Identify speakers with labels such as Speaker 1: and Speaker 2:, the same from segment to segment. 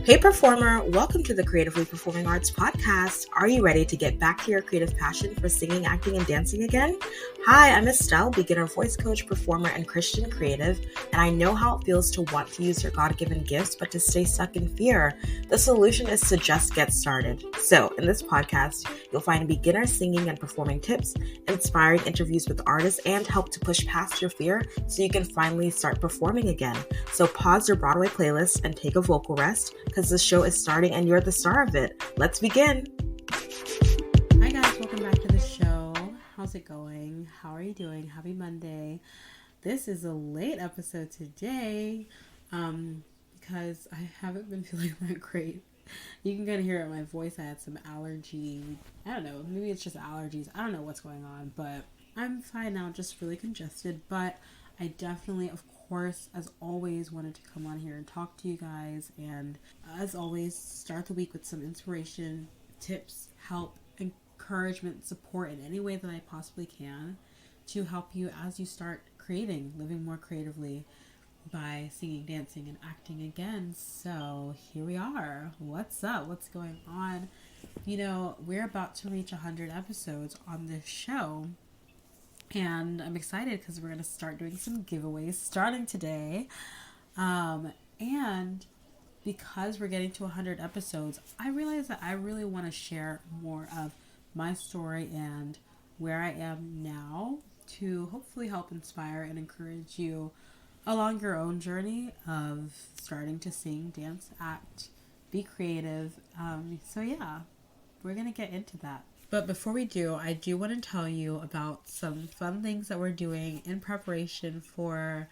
Speaker 1: Hey performer, welcome to the Creatively Performing Arts podcast. Are you ready to get back to your creative passion for singing, acting, and dancing again? Hi, I'm Estelle, beginner voice coach, performer, and Christian creative, and I know how it feels to want to use your God-given gifts, but to stay stuck in fear. The solution is to just get started. So, in this podcast, you'll find beginner singing and performing tips, inspiring interviews with artists, and help to push past your fear so you can finally start performing again. So pause your Broadway playlist and take a vocal rest, because the show is starting and you're the star of it. Let's begin. Hi guys, welcome back to the show. How's it going? How are you doing? Happy Monday. This is a late episode today because I haven't been feeling that great. You can kind of hear it in my voice. I had some allergy. I don't know. Maybe it's just allergies. I don't know what's going on, but I'm fine now. Just really congested, but I definitely, of course, as always, wanted to come on here and talk to you guys, and as always, start the week with some inspiration, tips, help, encouragement, support in any way that I possibly can to help you as you start creating, living more creatively by singing, dancing, and acting again. So here we are. What's up? What's going on? You know, we're about to reach 100 episodes on this show. And I'm excited because we're going to start doing some giveaways starting today. And because we're getting to 100 episodes, I realized that I really want to share more of my story and where I am now to hopefully help inspire and encourage you along your own journey of starting to sing, dance, act, be creative. So yeah, we're going to get into that. But before we do, I do want to tell you about some fun things that we're doing in preparation for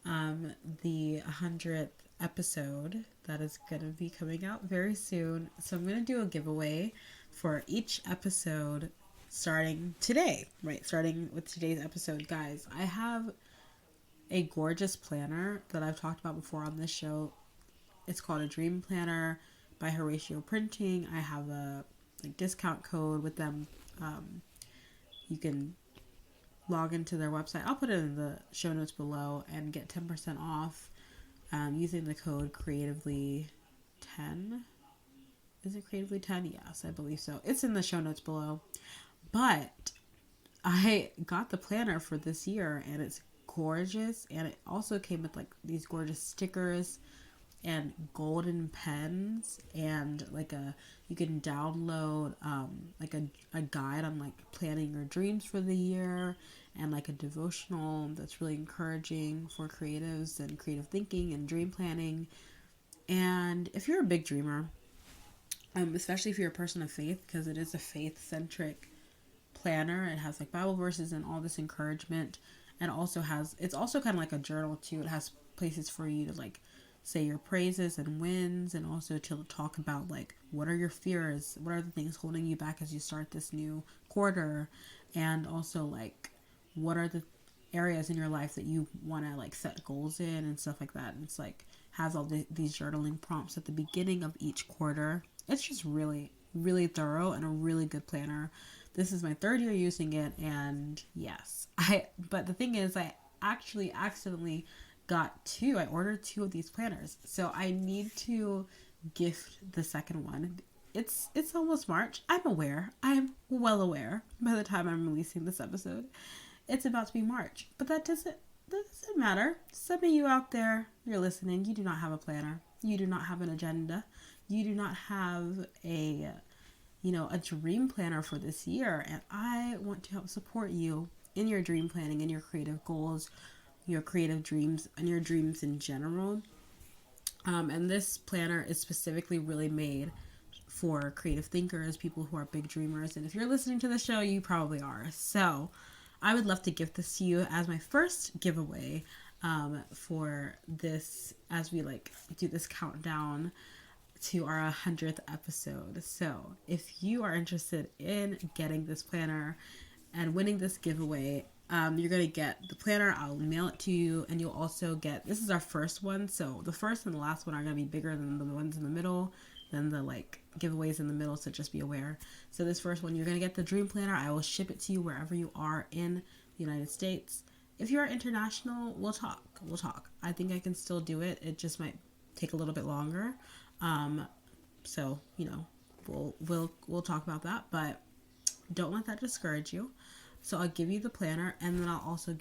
Speaker 1: the 100th episode that is going to be coming out very soon. So I'm going to do a giveaway for each episode starting today, right? Starting with today's episode, guys. I have a gorgeous planner that I've talked about before on this show. It's called a Dream Planner by Horatio Printing. I have a discount code with them. You can log into their website. I'll put it in the show notes below and get 10% off using the code Creatively 10. Is it Creatively 10? Yes, I believe so. It's in the show notes below. But I got the planner for this year and it's gorgeous, and it also came with like these gorgeous stickers and golden pens, and you can download like a guide on like planning your dreams for the year, and like a devotional that's really encouraging for creatives and creative thinking and dream planning. And if you're a big dreamer, especially if you're a person of faith, because it is a faith-centric planner, it has like Bible verses and all this encouragement, and it's also kind of like a journal too. It has places for you to like say your praises and wins, and also to talk about like what are your fears, what are the things holding you back as you start this new quarter, and also like what are the areas in your life that you want to like set goals in and stuff like that. And it's like has all these journaling prompts at the beginning of each quarter. It's just really, really thorough and a really good planner. This is my third year using it, and yes, but the thing is, I actually accidentally I ordered 2 of these planners, so I need to gift the second one. It's almost March. I'm well aware by the time I'm releasing this episode. It's about to be March, but that doesn't matter. Some of you out there, you're listening, you do not have a planner. You do not have an agenda. You do not have a dream planner for this year, and I want to help support you in your dream planning and your creative goals, your creative dreams, and your dreams in general. And this planner is specifically really made for creative thinkers, people who are big dreamers. And if you're listening to the show, you probably are. So I would love to gift this to you as my first giveaway for this, as we like do this countdown to our 100th episode. So if you are interested in getting this planner and winning this giveaway, you're going to get the planner. I'll mail it to you, and you'll also get, this is our first one, so the first and the last one are going to be bigger than the ones in the middle, than the like giveaways in the middle, so just be aware. So this first one, you're going to get the Dream Planner. I will ship it to you wherever you are in the United States. If you're international, we'll talk. I think I can still do it. It just might take a little bit longer. So, we'll talk about that, but don't let that discourage you. So I'll give you the planner, and then I'll also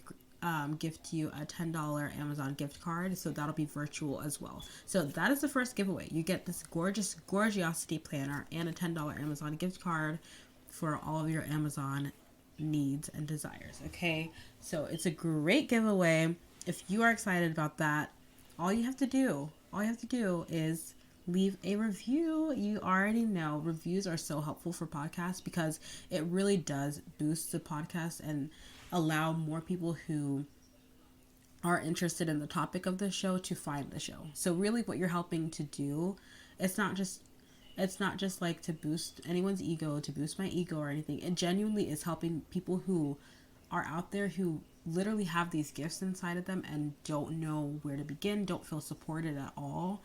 Speaker 1: gift you a $10 Amazon gift card. So that'll be virtual as well. So that is the first giveaway. You get this gorgeous Gorgiosity planner and a $10 Amazon gift card for all of your Amazon needs and desires. Okay, so it's a great giveaway. If you are excited about that, all you have to do is leave a review. You already know reviews are so helpful for podcasts because it really does boost the podcast and allow more people who are interested in the topic of the show to find the show. So really what you're helping to do, it's not just like to boost anyone's ego, to boost my ego or anything. It genuinely is helping people who are out there who literally have these gifts inside of them and don't know where to begin, don't feel supported at all.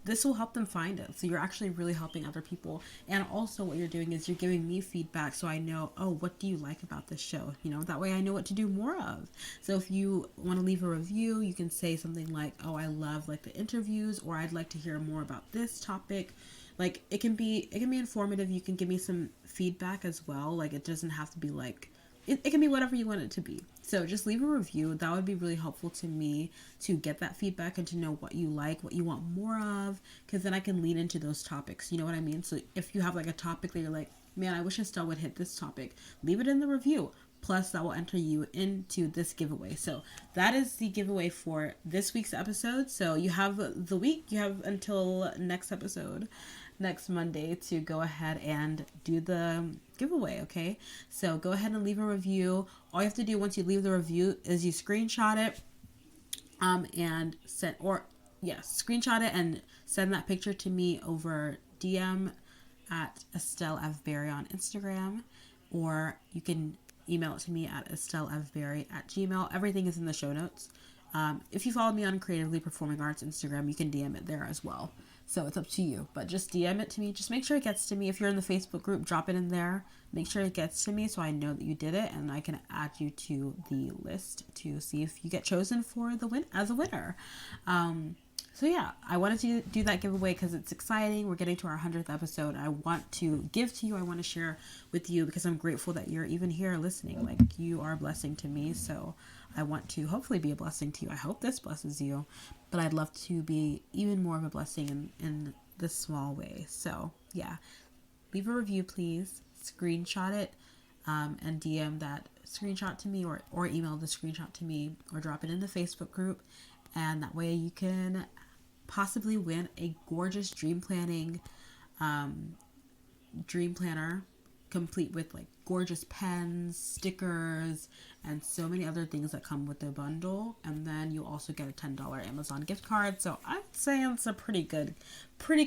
Speaker 1: This will help them find it. So you're actually really helping other people. And also what you're doing is you're giving me feedback so I know, oh, what do you like about this show? That way I know what to do more of. So if you want to leave a review, you can say something like, oh, I love like the interviews, or I'd like to hear more about this topic. Like it can be informative. You can give me some feedback as well. Like it doesn't have to be like, it can be whatever you want it to be. So just leave a review. That would be really helpful to me to get that feedback and to know what you like, what you want more of, because then I can lean into those topics. You know what I mean? So if you have like a topic that you're like, man, I wish Estelle would hit this topic, leave it in the review. Plus, that will enter you into this giveaway. So that is the giveaway for this week's episode. So you have the week, you have until next episode, next Monday, to go ahead and do the giveaway. Okay, so go ahead and leave a review. All you have to do once you leave the review is you screenshot it and screenshot it and send that picture to me over DM at Estelle F. Berry on Instagram, or you can email it to me at estellefberry@gmail. Everything is in the show notes. If you follow me on Creatively Performing Arts Instagram, you can DM it there as well. So it's up to you, but just DM it to me. Just make sure it gets to me. If you're in the Facebook group, drop it in there. Make sure it gets to me so I know that you did it, and I can add you to the list to see if you get chosen for the win as a winner. So yeah, I wanted to do that giveaway because it's exciting. We're getting to our 100th episode. I want to give to you. I want to share with you because I'm grateful that you're even here listening. Like, you are a blessing to me. So I want to hopefully be a blessing to you. I hope this blesses you, but I'd love to be even more of a blessing in this small way. So yeah, leave a review, please. Screenshot it and DM that screenshot to me, or email the screenshot to me, or drop it in the Facebook group. And that way you can possibly win a gorgeous dream planner complete with like gorgeous pens, stickers, and so many other things that come with the bundle. And then you also get a $10 Amazon gift card. So I'd say it's a pretty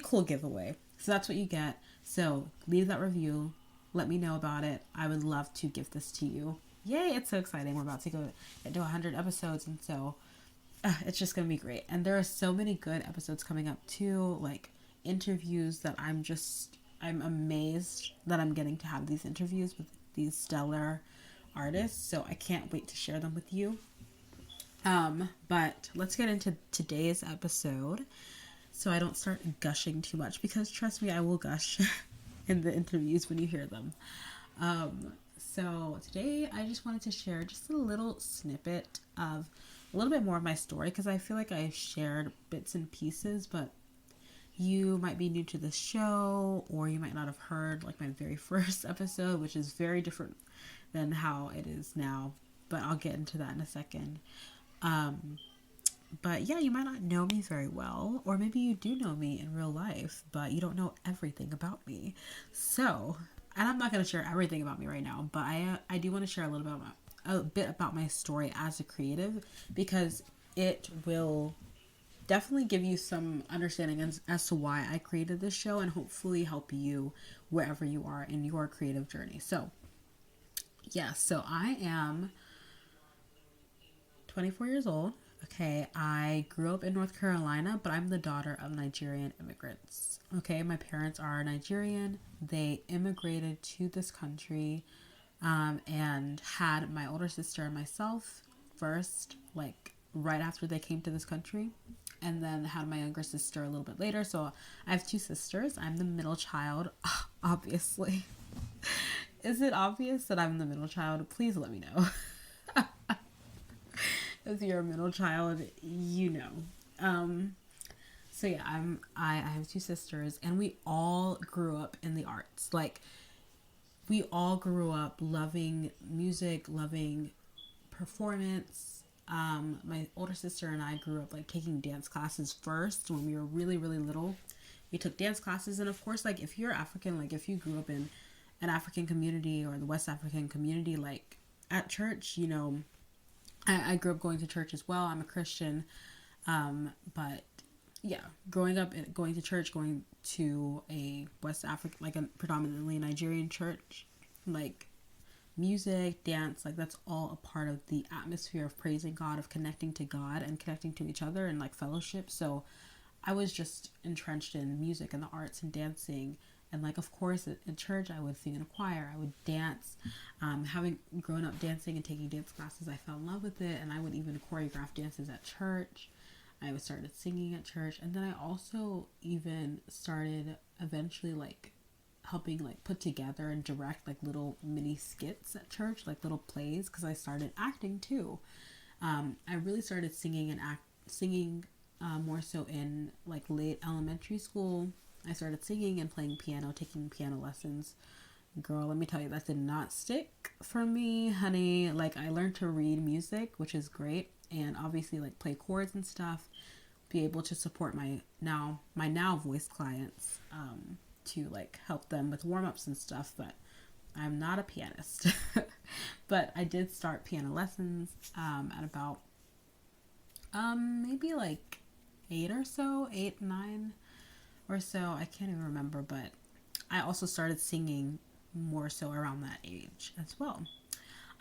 Speaker 1: cool giveaway. So that's what you get. So leave that review. Let me know about it. I would love to gift this to you. Yay, it's so exciting. We're about to go into 100 episodes, and so it's just going to be great. And there are so many good episodes coming up too, like interviews that I'm amazed that I'm getting to have these interviews with these stellar artists. So I can't wait to share them with you. But let's get into today's episode so I don't start gushing too much, because trust me, I will gush in the interviews when you hear them. So today I just wanted to share just a little snippet of a little bit more of my story, because I feel like I shared bits and pieces, but you might be new to the show, or you might not have heard like my very first episode, which is very different than how it is now, but I'll get into that in a second. But yeah, you might not know me very well, or maybe you do know me in real life, but you don't know everything about me. So, and I'm not going to share everything about me right now, but I do want to share a bit about my story as a creative, because it will definitely give you some understanding as to why I created this show, and hopefully help you wherever you are in your creative journey. So yeah, so I am 24 years old. Okay, I grew up in North Carolina, but I'm the daughter of Nigerian immigrants. Okay, my parents are Nigerian. They immigrated to this country and had my older sister and myself first, like right after they came to this country. and then had my younger sister a little bit later. So I have two sisters. I'm the middle child, obviously. Is it obvious that I'm the middle child? Please let me know. If you're a middle child, you know. So yeah, I have two sisters, and we all grew up in the arts. Like, we all grew up loving music, loving performance. My older sister and I grew up like taking dance classes first when we were really, really little. We took dance classes, and of course, like, if you're African, like, if you grew up in an African community or the West African community, like, at church, you know, I grew up going to church as well. I'm a Christian. But yeah, growing up and going to church, going to a West African, like a predominantly Nigerian church, like, music, dance, like, that's all a part of the atmosphere of praising God, of connecting to God and connecting to each other and like fellowship. So I was just entrenched in music and the arts and dancing. And like, of course, in church, I would sing in a choir, I would dance. Having grown up dancing and taking dance classes, I fell in love with it. And I would even choreograph dances at church. I started singing at church. And then I also even started eventually like helping like put together and direct like little mini skits at church, like little plays, because I started acting too. I really started singing and singing more so in like late elementary school. I started singing and playing piano, taking piano lessons. Girl, let me tell you, that did not stick for me, honey. Like, I learned to read music, which is great, and obviously like play chords and stuff, be able to support my now voice clients, to like help them with warm-ups and stuff, but I'm not a pianist. But I did start piano lessons at about maybe like 8, 9 or so. I can't even remember, but I also started singing more so around that age as well.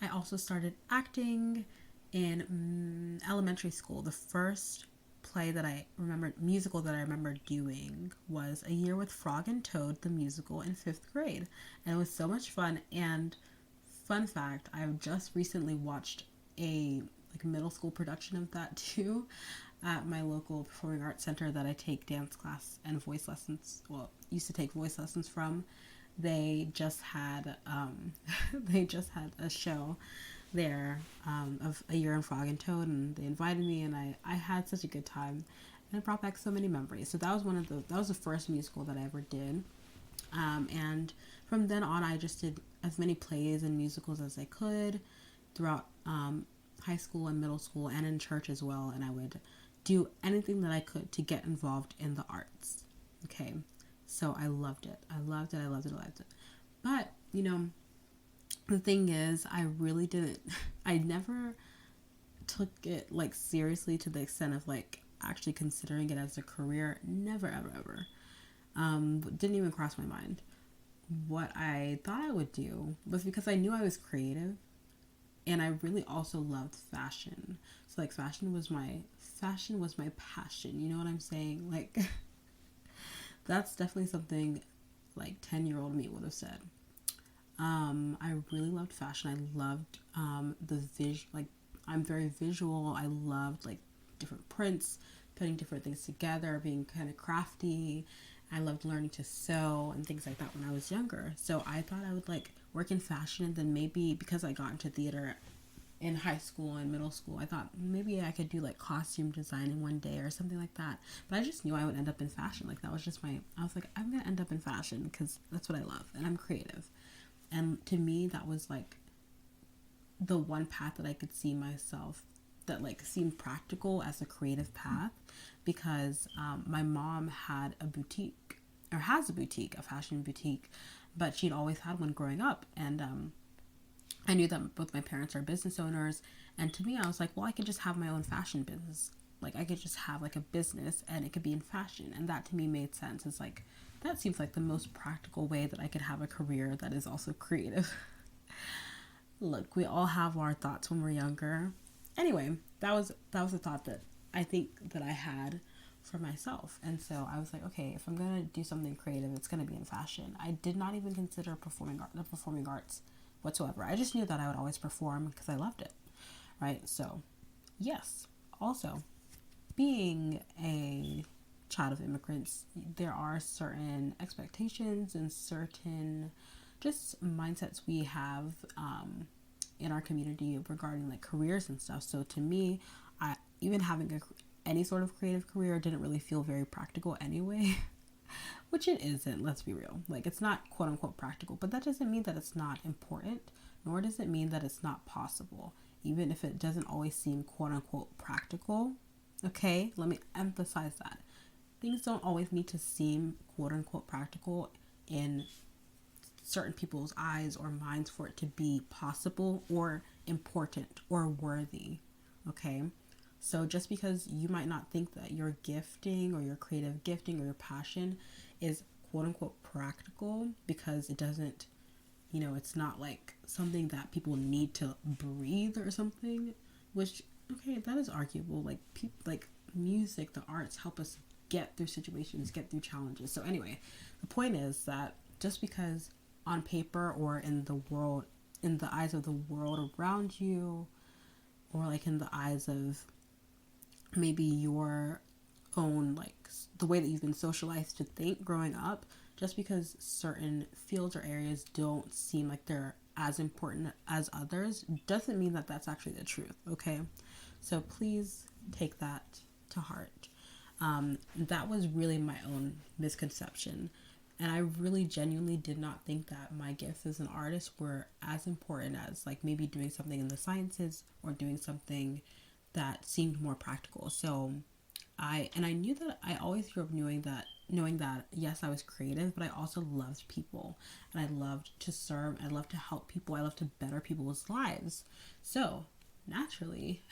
Speaker 1: I also started acting in elementary school. The first play that I remember, musical that I remember doing, was A Year with Frog and Toad, the musical, in 5th grade. And it was so much fun. And fun fact, I've just recently watched a like middle school production of that too, at my local performing arts center that I take dance class and voice lessons, well, used to take voice lessons from. They just had a show there, of A Year in Frog and Toad, and they invited me, and I had such a good time, and it brought back so many memories. So that was the first musical that I ever did. And from then on, I just did as many plays and musicals as I could throughout high school and middle school and in church as well. And I would do anything that I could to get involved in the arts. Okay. So I loved it. I loved it. I loved it. I loved it. But, you know, the thing is, I never took it like seriously to the extent of like actually considering it as a career. Never, ever, ever. Didn't even cross my mind. What I thought I would do was, because I knew I was creative, and I really also loved fashion. So like fashion was my passion. You know what I'm saying? Like, that's definitely something like 10-year-old me would have said. I really loved fashion. I loved like, I'm very visual. I loved like different prints, putting different things together, being kind of crafty. I loved learning to sew and things like that when I was younger. So I thought I would like work in fashion, and then maybe because I got into theater in high school and middle school, I thought maybe I could do like costume designing one day or something like that. But I just knew I would end up in fashion. Like, that was just I was like, I'm gonna end up in fashion because that's what I love, and I'm creative. And to me, that was like the one path that I could see myself, that like seemed practical as a creative path, because my mom had a boutique, or has a fashion boutique, but she'd always had one growing up. And I knew that both my parents are business owners, and to me, I was like, well, I could just have my own fashion business. Like, I could just have like a business, and it could be in fashion. And that to me made sense. It's like, that seems like the most practical way that I could have a career that is also creative. Look, we all have our thoughts when we're younger. Anyway, that was a thought that I think that I had for myself. And so I was like, okay, if I'm gonna do something creative, it's gonna be in fashion. I did not even consider the performing arts whatsoever. I just knew that I would always perform because I loved it, right? So yes. Also, being a child of immigrants, there are certain expectations and certain just mindsets we have in our community regarding like careers and stuff. So to me, I even having any sort of creative career didn't really feel very practical anyway. Which it isn't, let's be real. Like, it's not quote unquote practical, but that doesn't mean that it's not important, nor does it mean that it's not possible, even if it doesn't always seem quote unquote practical. Okay, let me emphasize that. Things don't always need to seem quote unquote practical in certain people's eyes or minds for it to be possible or important or worthy. Okay, so just because you might not think that your gifting or your creative gifting or your passion is quote unquote practical, because it doesn't, it's not like something that people need to breathe or something, which, okay, that is arguable. Like, like music, the arts help us get through situations, get through challenges. So anyway, the point is that just because on paper or in the world, in the eyes of the world around you, or like in the eyes of maybe your own, like the way that you've been socialized to think growing up, just because certain fields or areas don't seem like they're as important as others doesn't mean that that's actually the truth. Okay, so please take that to heart. That was really my own misconception, and I really genuinely did not think that my gifts as an artist were as important as like maybe doing something in the sciences or doing something that seemed more practical. So I knew that I always grew up knowing that yes, I was creative, but I also loved people, and I loved to serve. I loved to help people. I loved to better people's lives. So naturally,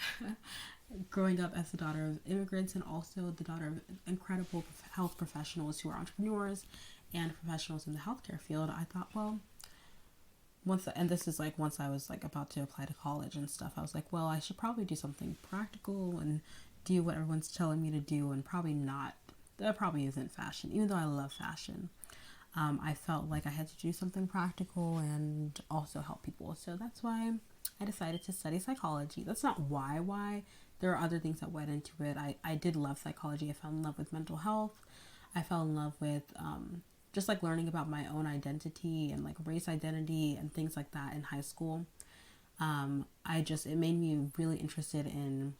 Speaker 1: growing up as the daughter of immigrants and also the daughter of incredible health professionals who are entrepreneurs and professionals in the healthcare field, I thought, well, and this is like once I was like about to apply to college and stuff, I was like, well, I should probably do something practical and do what everyone's telling me to do, and probably not. That probably isn't fashion, even though I love fashion. I felt like I had to do something practical and also help people. So that's why I decided to study psychology. That's not why. There are other things that went into it. I did love psychology. I fell in love with mental health. I fell in love with just like learning about my own identity and like race identity and things like that in high school. It made me really interested in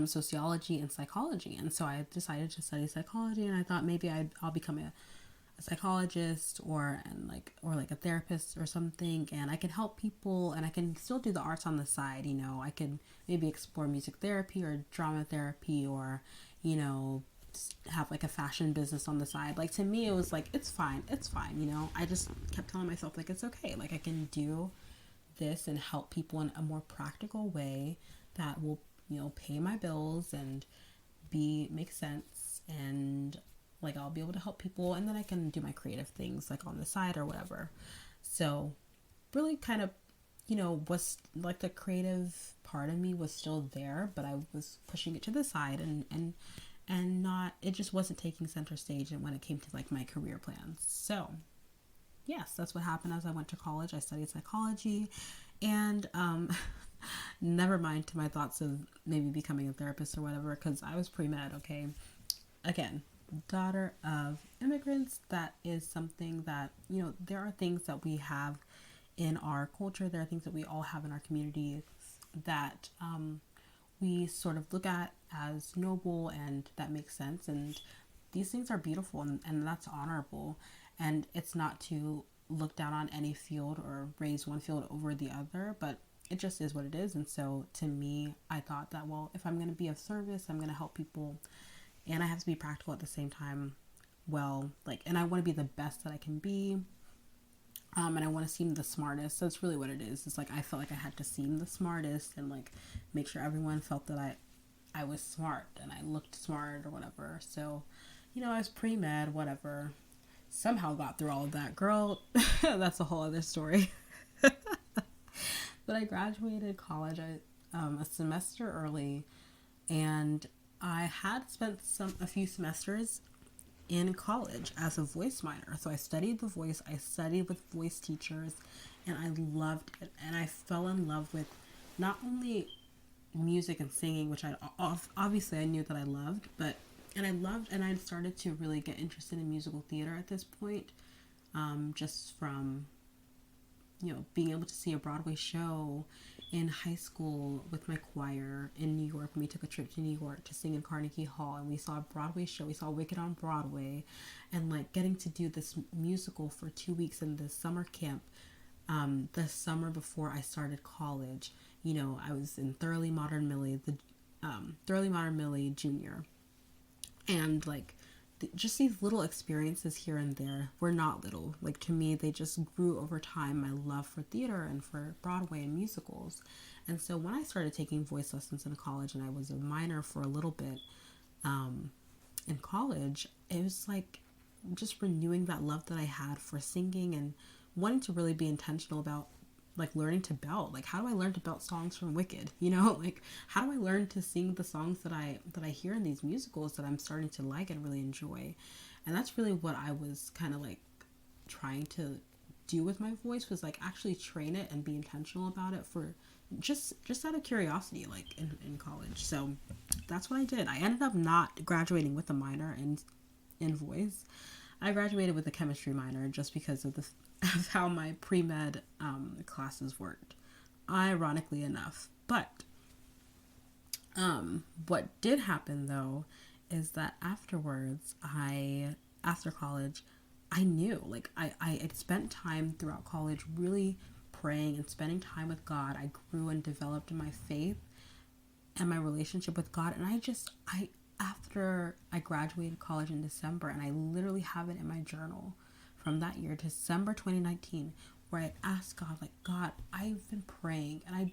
Speaker 1: sociology and psychology, and so I decided to study psychology, and I thought maybe I'll become a psychologist or a therapist or something, and I can help people, and I can still do the arts on the side. I can maybe explore music therapy or drama therapy, or have like a fashion business on the side. Like, to me, it was like, it's fine. I just kept telling myself, like, it's okay. Like, I can do this and help people in a more practical way that will pay my bills and make sense, and like I'll be able to help people, and then I can do my creative things like on the side or whatever. So really kind of was like the creative part of me was still there, but I was pushing it to the side, and not, it just wasn't taking center stage and when it came to like my career plans. So yes, that's what happened. As I went to college, I studied psychology, and never mind to my thoughts of maybe becoming a therapist or whatever, because I was pre-med. Okay, again, daughter of immigrants, that is something that there are things that we have in our culture, there are things that we all have in our community that we sort of look at as noble and that makes sense, and these things are beautiful, and that's honorable, and it's not to look down on any field or raise one field over the other, but it just is what it is. And so to me, I thought that, well, if I'm going to be of service, I'm going to help people, and I have to be practical at the same time. Well, like, and I want to be the best that I can be, and I want to seem the smartest. So it's really what it is. It's like I felt like I had to seem the smartest and like make sure everyone felt that I was smart and I looked smart or whatever. So I was pre-med, whatever, somehow got through all of that, girl. That's a whole other story. But I graduated college a semester early, and I had spent a few semesters in college as a voice minor. So I studied the voice, I studied with voice teachers, and I loved it. And I fell in love with not only music and singing, which obviously I knew that I loved, and I started to really get interested in musical theater at this point, just from being able to see a Broadway show in high school with my choir in New York. When we took a trip to New York to sing in Carnegie Hall, and we saw a Broadway show, we saw Wicked on Broadway, and like getting to do this musical for 2 weeks in this summer camp, the summer before I started college. I was in Thoroughly Modern Millie, the Thoroughly Modern Millie Junior, and like just these little experiences here and there were not little. Like, to me, they just grew over time, my love for theater and for Broadway and musicals. And so when I started taking voice lessons in college, and I was a minor for a little bit in college, it was like just renewing that love that I had for singing and wanting to really be intentional about like learning to belt. Like, how do I learn to belt songs from Wicked? Like, how do I learn to sing the songs that I hear in these musicals that I'm starting to like and really enjoy? And that's really what I was kind of like trying to do with my voice, was like actually train it and be intentional about it for just out of curiosity, like in college. So that's what I did. I ended up not graduating with a minor in voice. I graduated with a chemistry minor just because of of how my pre-med classes worked, ironically enough. But what did happen though is that afterwards, after college, I knew, like, I had spent time throughout college really praying and spending time with God. I grew and developed in my faith and my relationship with God. And after I graduated college in December, and I literally have it in my journal from that year, December 2019, where I asked God, like, God, I've been praying, and I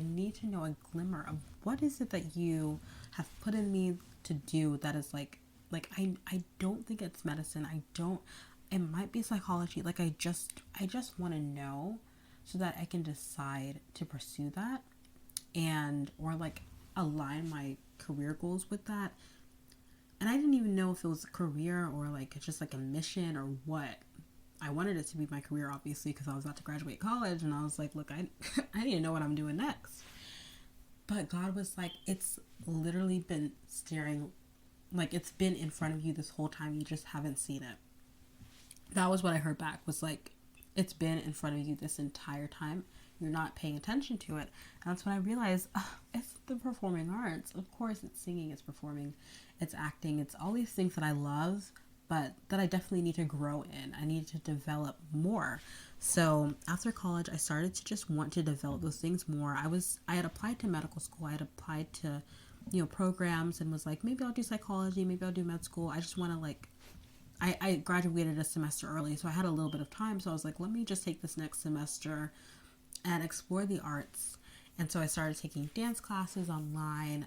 Speaker 1: need to know a glimmer of what is it that you have put in me to do that is like I don't think it's medicine. It might be psychology. Like, I just want to know so that I can decide to pursue that or like align my career goals with that. And I didn't even know if it was a career or like just like a mission or what. I wanted it to be my career, obviously, because I was about to graduate college, and I was like, look, I need to know what I'm doing next. But God was like, it's literally been staring, like, it's been in front of you this whole time. You just haven't seen it. That was what I heard back, was like, it's been in front of you this entire time. You're not paying attention to it. And that's when I realized, it's the performing arts. Of course, it's singing, it's performing, it's acting, it's all these things that I love, but that I definitely need to grow in. I need to develop more. So after college, I started to just want to develop those things more. I had applied to medical school. I had applied to, programs, and was like, maybe I'll do psychology, maybe I'll do med school. I just want to, like, I graduated a semester early, so I had a little bit of time. So I was like, let me just take this next semester and explore the arts. And so I started taking dance classes online.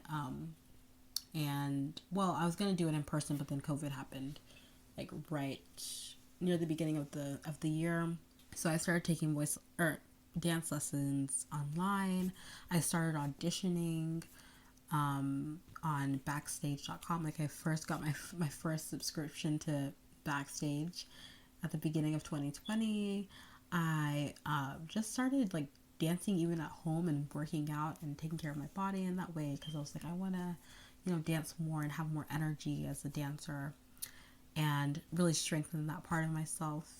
Speaker 1: And well, I was going to do it in person, but then COVID happened, like right near the beginning of the year. So I started taking dance lessons online. I started auditioning on Backstage.com. Like, I first got my first subscription to Backstage at the beginning of 2020. I just started like dancing even at home and working out and taking care of my body in that way, because I was like, I want to dance more and have more energy as a dancer and really strengthen that part of myself.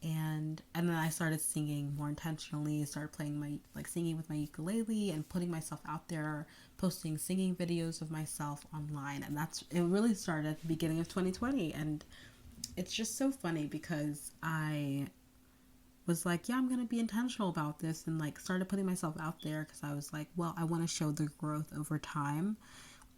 Speaker 1: And then I started singing more intentionally, started playing singing with my ukulele and putting myself out there, posting singing videos of myself online. And it really started at the beginning of 2020. And it's just so funny because I was like, yeah, I'm going to be intentional about this, and like started putting myself out there because I was like, well, I want to show the growth over time.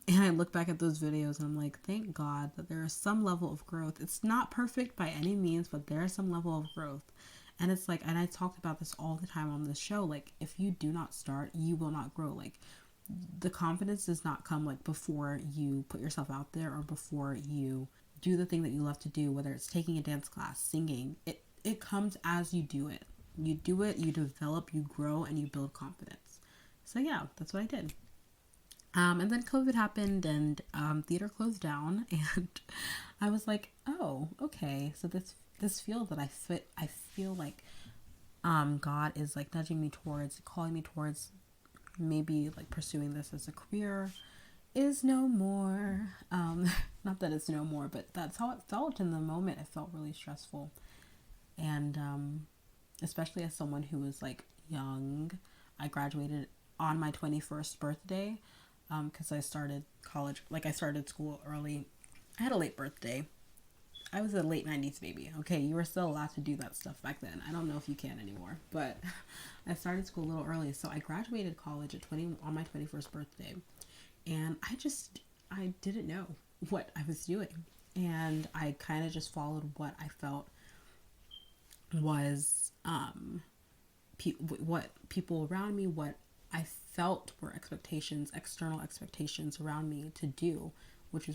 Speaker 1: And I look back at those videos and I'm like, thank God that there is some level of growth. It's not perfect by any means, but there is some level of growth. And it's like, and I talked about this all the time on this show, like, if you do not start, you will not grow. Like, the confidence does not come like before you put yourself out there or before you do the thing that you love to do, whether it's taking a dance class, singing. It comes as you do it. You do it, you develop, you grow, and you build confidence. So yeah, that's what I did. And then COVID happened, and theater closed down, and I was like, oh, okay. So this field that I feel like God is like nudging me towards, calling me towards, maybe like pursuing this as a career is no more. Not that it's no more, but that's how it felt in the moment. It felt really stressful. And especially as someone who was like young, I graduated on my 21st birthday because I started college, like I started school early. I had a late birthday. I was a late 90s baby. Okay, you were still allowed to do that stuff back then. I don't know if you can anymore, but I started school a little early. So I graduated college at 20 on my 21st birthday. And I didn't know what I was doing. And I kind of just followed what I felt was what people around me, what I felt were expectations, external expectations around me to do, which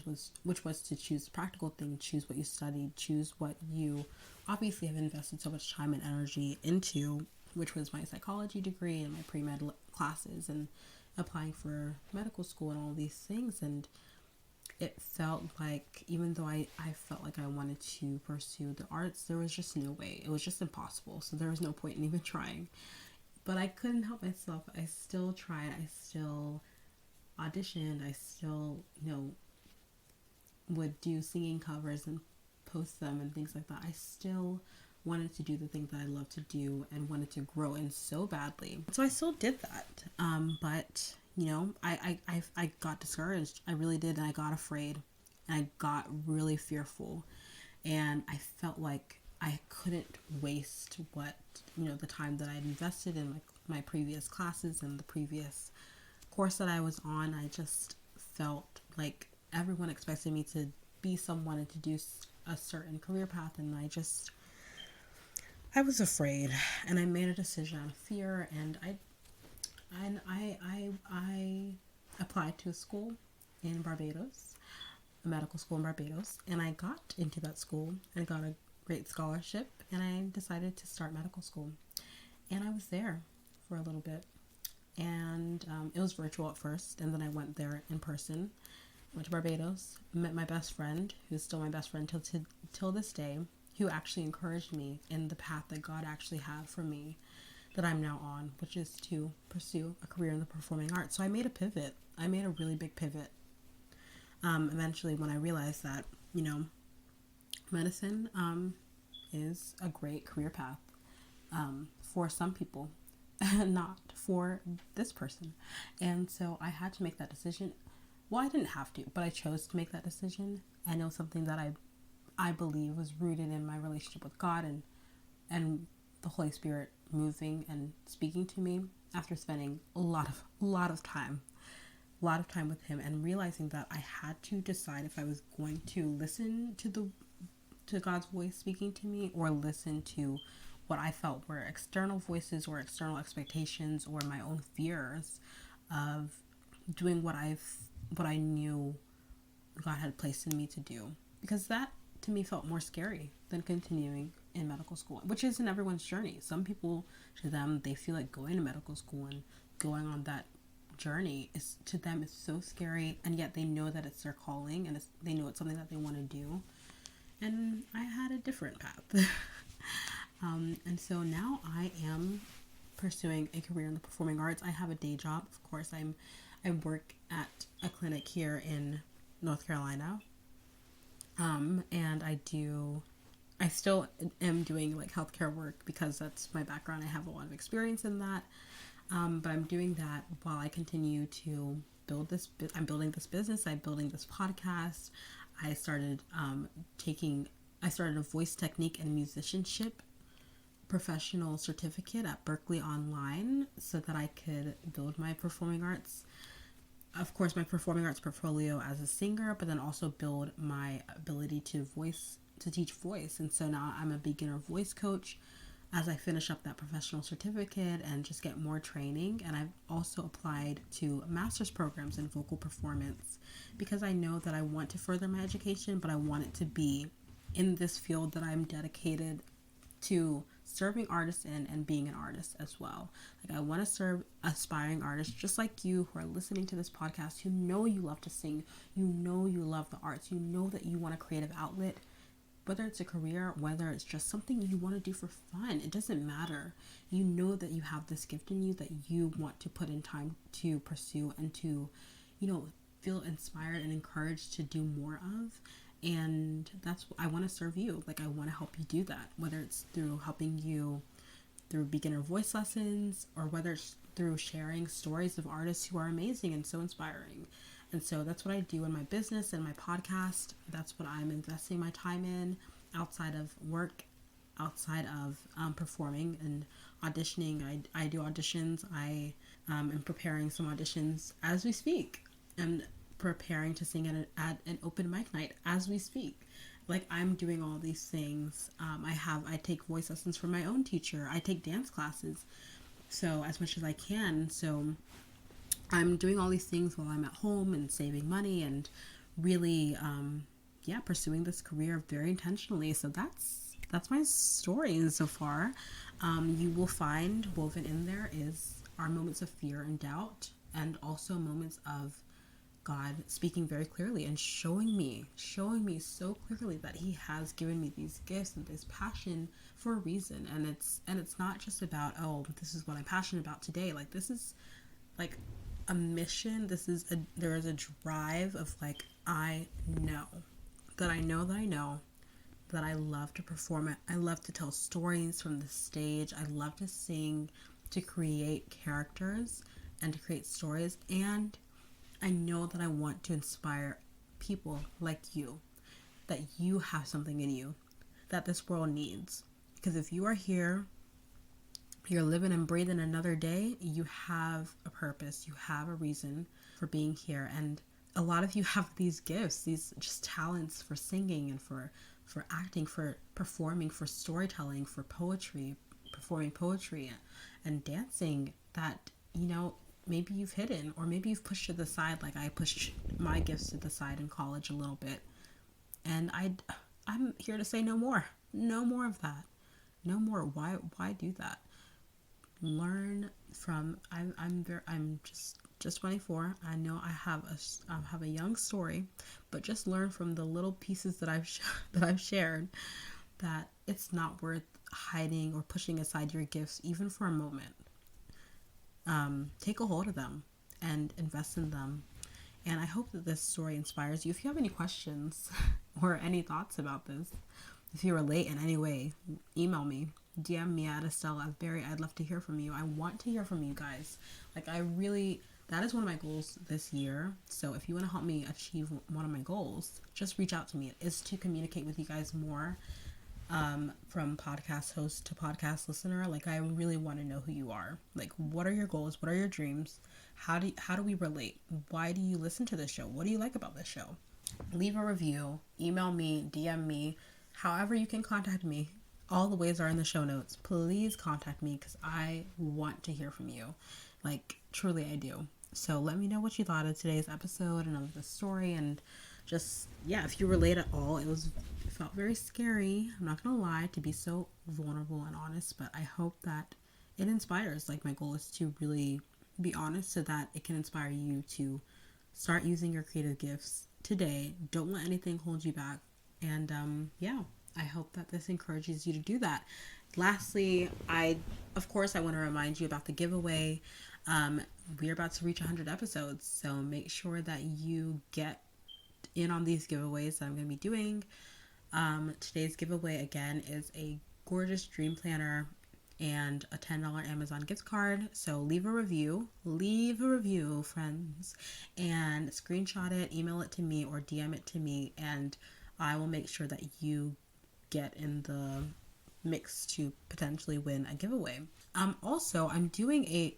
Speaker 1: was to choose the practical thing, choose what you studied, choose what you obviously have invested so much time and energy into, which was my psychology degree and my pre-med classes and applying for medical school and all these things. And it felt like, even though I felt like I wanted to pursue the arts, there was just no way. It was just impossible. So there was no point in even trying. But I couldn't help myself. I still tried. I still auditioned. I still, would do singing covers and post them and things like that. I still wanted to do the things that I love to do and wanted to grow in so badly. So I still did that. But I got discouraged. I really did. And I got afraid and I got really fearful. And I felt like I couldn't waste the time that I'd invested in my previous classes and the previous course that I was on. I just felt like everyone expected me to be someone and to do a certain career path. And I was afraid, and I made a decision out of fear, and I applied to a school in Barbados, a medical school in Barbados, and I got into that school and got a great scholarship, and I decided to start medical school. And I was there for a little bit, and it was virtual at first, and then I went there in person. Went to Barbados, met my best friend, who's still my best friend till this day, who actually encouraged me in the path that God actually had for me, that I'm now on, which is to pursue a career in the performing arts. So I made a pivot. I made a really big pivot. Eventually, when I realized that, medicine is a great career path for some people, not for this person. And so I had to make that decision. Well, I didn't have to, but I chose to make that decision. And it was something that I believe was rooted in my relationship with God and the Holy Spirit moving and speaking to me after spending a lot of time with Him, and realizing that I had to decide if I was going to listen to God's voice speaking to me, or listen to what I felt were external voices or external expectations or my own fears of doing what I knew God had placed in me to do. Because that to me felt more scary than continuing in medical school, which isn't everyone's journey. Some people, to them, they feel like going to medical school and going on that journey is, to them, is so scary, and yet they know that it's their calling, and they know it's something that they want to do. And I had a different path. And so now I am pursuing a career in the performing arts. I have a day job, of course. I work at a clinic here in North Carolina. And I still am doing like healthcare work because that's my background. I have a lot of experience in that. But I'm doing that while I continue to I'm building this business. I'm building this podcast. I started a voice technique and musicianship professional certificate at Berklee Online so that I could build my performing arts. Of course, my performing arts portfolio as a singer, but then also build my ability to teach voice. And so now I'm a beginner voice coach as I finish up that professional certificate and just get more training. And I've also applied to master's programs in vocal performance because I know that I want to further my education, but I want it to be in this field that I'm dedicated to serving artists in and being an artist as well. Like, I want to serve aspiring artists just like you who are listening to this podcast, who know you love to sing, you know you love the arts, you know that you want a creative outlet. whether it's a career, whether it's just something you want to do for fun, it doesn't matter. You know that you have this gift in you that you want to put in time to pursue and to, feel inspired and encouraged to do more of. And that's what I want to serve you. Like, I want to help you do that, whether it's through helping you through beginner voice lessons, or whether it's through sharing stories of artists who are amazing and so inspiring. And so that's what I do in my business and my podcast. That's what I'm investing my time in outside of work, outside of performing and auditioning. I do auditions. I am preparing some auditions as we speak, and preparing to sing at an open mic night as we speak. Like, I'm doing all these things. I take voice lessons from my own teacher. I take dance classes, so as much as I can. So I'm doing all these things while I'm at home and saving money and really, pursuing this career very intentionally. So that's my story so far. You will find woven in there is our moments of fear and doubt, and also moments of God speaking very clearly and showing me so clearly that He has given me these gifts and this passion for a reason. And it's not just about, oh, this is what I'm passionate about today. Like, this is like a mission. There is a drive of like, I know that I love to perform it. I love to tell stories from the stage. I love to sing, to create characters and to create stories. And I know that I want to inspire people like you, that you have something in you that this world needs. Because if you are here, you're living and breathing another day, you have a purpose, you have a reason for being here. And a lot of you have these gifts, these just talents for singing and for acting, for performing, for storytelling, for poetry, performing poetry and dancing that, maybe you've hidden, or maybe you've pushed to the side, like I pushed my gifts to the side in college a little bit. And I'm here to say no more of that. No more. Why do that? Learn from. I'm just 24. I know I have a young story, but just learn from the little pieces that I've shared, that it's not worth hiding or pushing aside your gifts even for a moment. Take a hold of them and invest in them. And I hope that this story inspires you. If you have any questions or any thoughts about this, if you relate in any way, email me, DM me at Estelle Asbury. I'd love to hear from you. I want to hear from you guys. Like, that is one of my goals this year. So if you want to help me achieve one of my goals, just reach out to me. It is to communicate with you guys more. From podcast host to podcast listener. Like, I really want to know who you are. Like, what are your goals? What are your dreams? How do we relate? Why do you listen to this show? What do you like about this show? Leave a review, email me, DM me, however you can contact me. All the ways are in the show notes. Please contact me, because I want to hear from you. Like, truly I do. So let me know what you thought of today's episode and of the story, and just, if you relate at all. It felt very scary, I'm not gonna lie, to be so vulnerable and honest, but I hope that it inspires. Like, my goal is to really be honest so that it can inspire you to start using your creative gifts today. Don't let anything hold you back. And I hope that this encourages you to do that. Lastly, I want to remind you about the giveaway. We're about to reach 100 episodes, so make sure that you get in on these giveaways that I'm going to be doing. Today's giveaway again is a gorgeous dream planner and a $10 Amazon gift card. So leave a review, friends, and screenshot it, email it to me, or DM it to me, and I will make sure that you get in the mix to potentially win a giveaway. Also, I'm doing a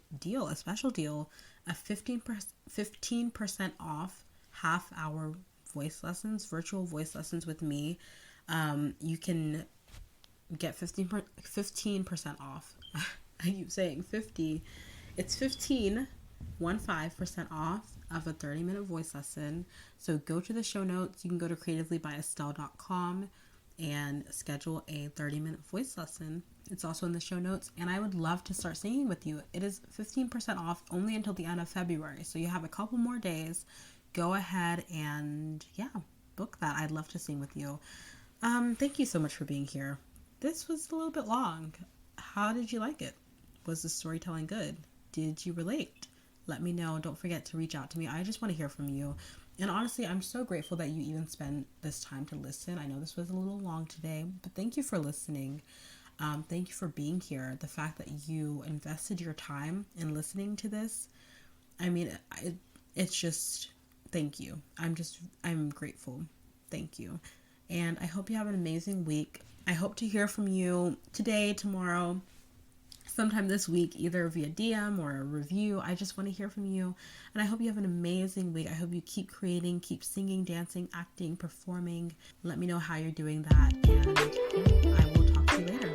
Speaker 1: special deal, a 15% off half-hour voice lessons, virtual voice lessons with me. You can get 15% off. I keep saying 50. It's 15% off of a 30-minute voice lesson. So go to the show notes. You can go to creativelybyestelle.com and schedule a 30-minute voice lesson. It's also in the show notes, and I would love to start singing with you. It is 15% off only until the end of February, so you have a couple more days. Go ahead and book that. I'd love to sing with you. Thank you so much for being here. This was a little bit long. How did you like it? Was the storytelling good? Did you relate? Let me know. Don't forget to reach out to me. I just want to hear from you. And honestly, I'm so grateful that you even spend this time to listen. I know this was a little long today, but thank you for listening. Thank you for being here. The fact that you invested your time in listening to this, I mean, it's just, thank you. I'm grateful. Thank you. And I hope you have an amazing week. I hope to hear from you today, tomorrow, sometime this week, either via DM or a review. I just want to hear from you. And I hope you have an amazing week. I hope you keep creating, keep singing, dancing, acting, performing. Let me know how you're doing that. And I will talk to you later.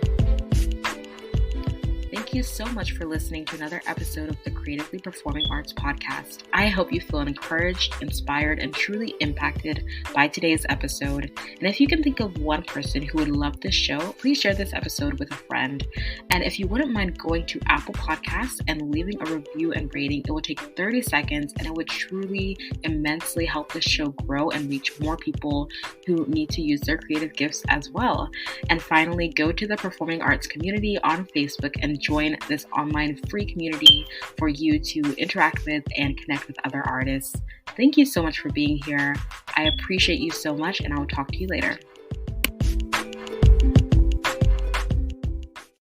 Speaker 2: Thank you so much for listening to another episode of the Creatively Performing Arts Podcast. I hope you feel encouraged, inspired, and truly impacted by today's episode. And if you can think of one person who would love this show, please share this episode with a friend. And if you wouldn't mind going to Apple Podcasts and leaving a review and rating, it would take 30 seconds and it would truly immensely help this show grow and reach more people who need to use their creative gifts as well. And finally, go to the Performing Arts community on Facebook and join this online free community for you to interact with and connect with other artists. Thank you so much for being here. I appreciate you so much, and I will talk to you later.